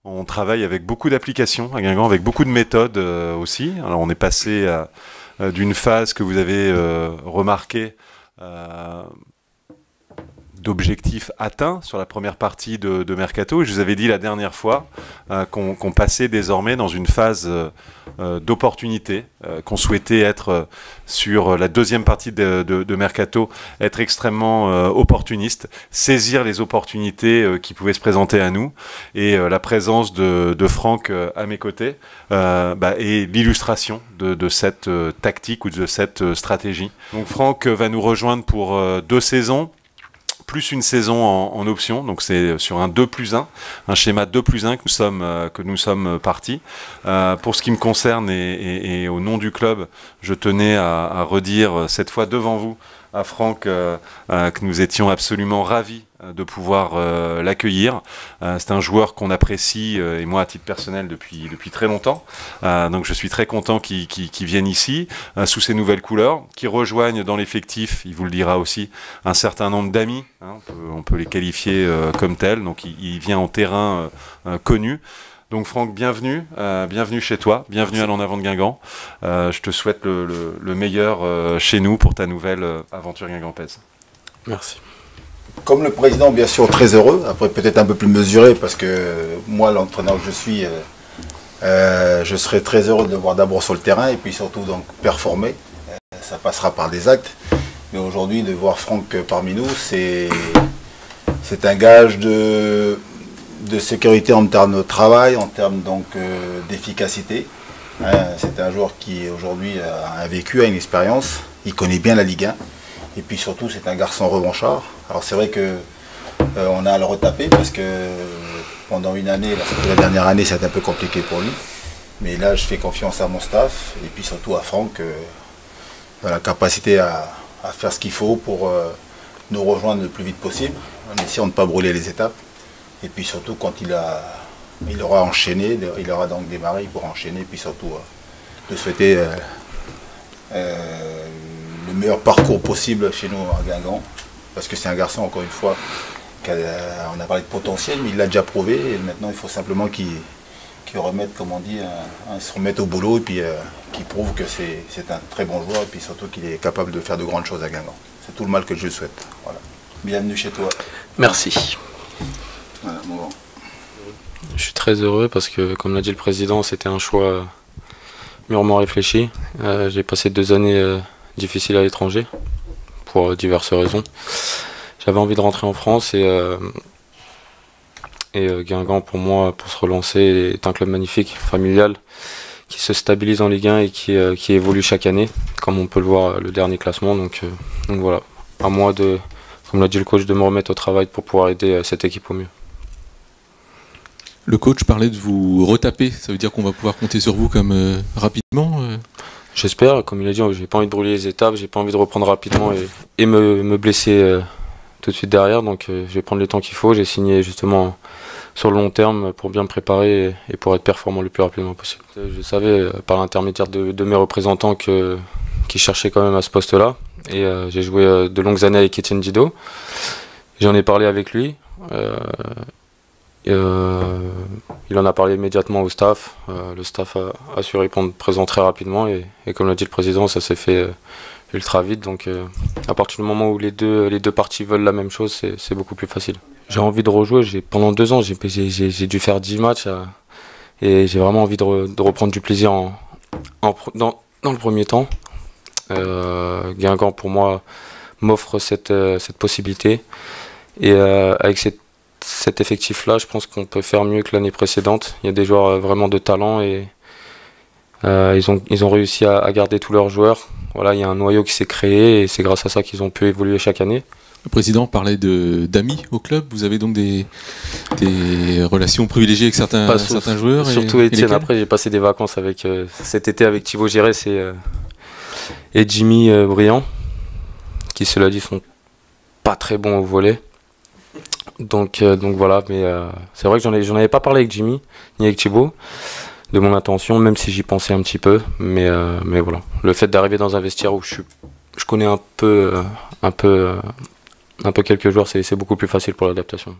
On travaille avec beaucoup d'applications à Guingamp, avec beaucoup de méthodes aussi. Alors on est passé d'une phase que vous avez remarqué d'objectifs atteints sur la première partie de Mercato. Je vous avais dit la dernière fois qu'on passait désormais dans une phase d'opportunité, qu'on souhaitait être sur la deuxième partie de Mercato, être extrêmement opportuniste, saisir les opportunités qui pouvaient se présenter à nous. Et la présence de Franck à mes côtés est l'illustration de cette tactique ou de cette stratégie. Donc Franck va nous rejoindre pour 2 saisons. Plus une saison en option, donc c'est sur un 2+1, un schéma 2+1 que nous sommes partis. Pour ce qui me concerne et au nom du club, je tenais à redire cette fois devant vous, à Franck, que nous étions absolument ravis de pouvoir l'accueillir. C'est un joueur qu'on apprécie, et moi à titre personnel, depuis très longtemps. Donc je suis très content qu'il vienne ici, sous ses nouvelles couleurs, qu'il rejoigne dans l'effectif, il vous le dira aussi, un certain nombre d'amis, hein, on peut les qualifier comme tels, donc il vient en terrain connu. Donc Franck, bienvenue chez toi, bienvenue à l'En Avant de Guingamp. Je te souhaite le meilleur chez nous pour ta nouvelle aventure guingampaise. Merci. Comme le président, bien sûr, très heureux, après peut-être un peu plus mesuré, parce que moi, l'entraîneur que je suis, je serai très heureux de le voir d'abord sur le terrain et puis surtout donc performer. Ça passera par des actes. Mais aujourd'hui, de voir Franck parmi nous, c'est un gage de sécurité en termes de travail, en termes donc d'efficacité. C'est un joueur qui aujourd'hui a un vécu, a une expérience, il connaît bien la Ligue 1. Et puis surtout, c'est un garçon revanchard. Alors c'est vrai que on a à le retaper parce que pendant une année, la dernière année, c'était un peu compliqué pour lui. Mais là, je fais confiance à mon staff et puis surtout à Franck, dans la capacité à faire ce qu'il faut pour nous rejoindre le plus vite possible, en essayant de ne pas brûler les étapes. Et puis surtout, quand il aura enchaîné, il aura donc démarré, il pourra enchaîner. Et puis surtout, de souhaiter le meilleur parcours possible chez nous à Guingamp, parce que c'est un garçon, encore une fois, on a parlé de potentiel, mais il l'a déjà prouvé, et maintenant il faut simplement qu'il remette, comme on dit, se remette au boulot, et puis qu'il prouve que c'est un très bon joueur, et puis surtout qu'il est capable de faire de grandes choses à Guingamp. C'est tout le mal que je lui souhaite. Voilà. Bienvenue chez toi. Merci. Voilà, bon. Je suis très heureux parce que, comme l'a dit le président, c'était un choix mûrement réfléchi. J'ai passé 2 années difficiles à l'étranger, pour diverses raisons. J'avais envie de rentrer en France et Guingamp, pour moi, pour se relancer, est un club magnifique, familial, qui se stabilise en Ligue 1 et qui évolue chaque année, comme on peut le voir le dernier classement. Donc voilà, à moi de, comme l'a dit le coach, de me remettre au travail pour pouvoir aider cette équipe au mieux. Le coach parlait de vous retaper, ça veut dire qu'on va pouvoir compter sur vous comme rapidement J'espère, comme il a dit, j'ai pas envie de brûler les étapes, j'ai pas envie de reprendre rapidement et me blesser tout de suite derrière, donc je vais prendre le temps qu'il faut. J'ai signé justement sur le long terme pour bien me préparer et pour être performant le plus rapidement possible. Je savais par l'intermédiaire de mes représentants qui cherchaient quand même à ce poste-là, et j'ai joué de longues années avec Etienne Didot. J'en ai parlé avec lui. Il en a parlé immédiatement au staff. Le staff a su répondre présent très rapidement et comme l'a dit le président, ça s'est fait ultra vite. Donc à partir du moment où les deux parties veulent la même chose, c'est beaucoup plus facile. J'ai envie de rejouer. Pendant 2 ans, j'ai dû faire 10 matchs et j'ai vraiment envie de reprendre du plaisir dans le premier temps. Guingamp, pour moi, m'offre cette possibilité et avec cet effectif-là, je pense qu'on peut faire mieux que l'année précédente. Il y a des joueurs vraiment de talent et ils ont réussi à garder tous leurs joueurs. Voilà, il y a un noyau qui s'est créé et c'est grâce à ça qu'ils ont pu évoluer chaque année. Le président parlait d'amis au club. Vous avez donc des relations privilégiées avec certains joueurs. Surtout Etienne. Après, j'ai passé des vacances cet été avec Thibaut Giresse et Jimmy Briand, qui, cela dit, sont pas très bons au volley. Donc voilà, mais c'est vrai que j'en avais pas parlé avec Jimmy ni avec Thibaut de mon intention, même si j'y pensais un petit peu, mais voilà, le fait d'arriver dans un vestiaire où je connais un peu quelques joueurs, c'est beaucoup plus facile pour l'adaptation.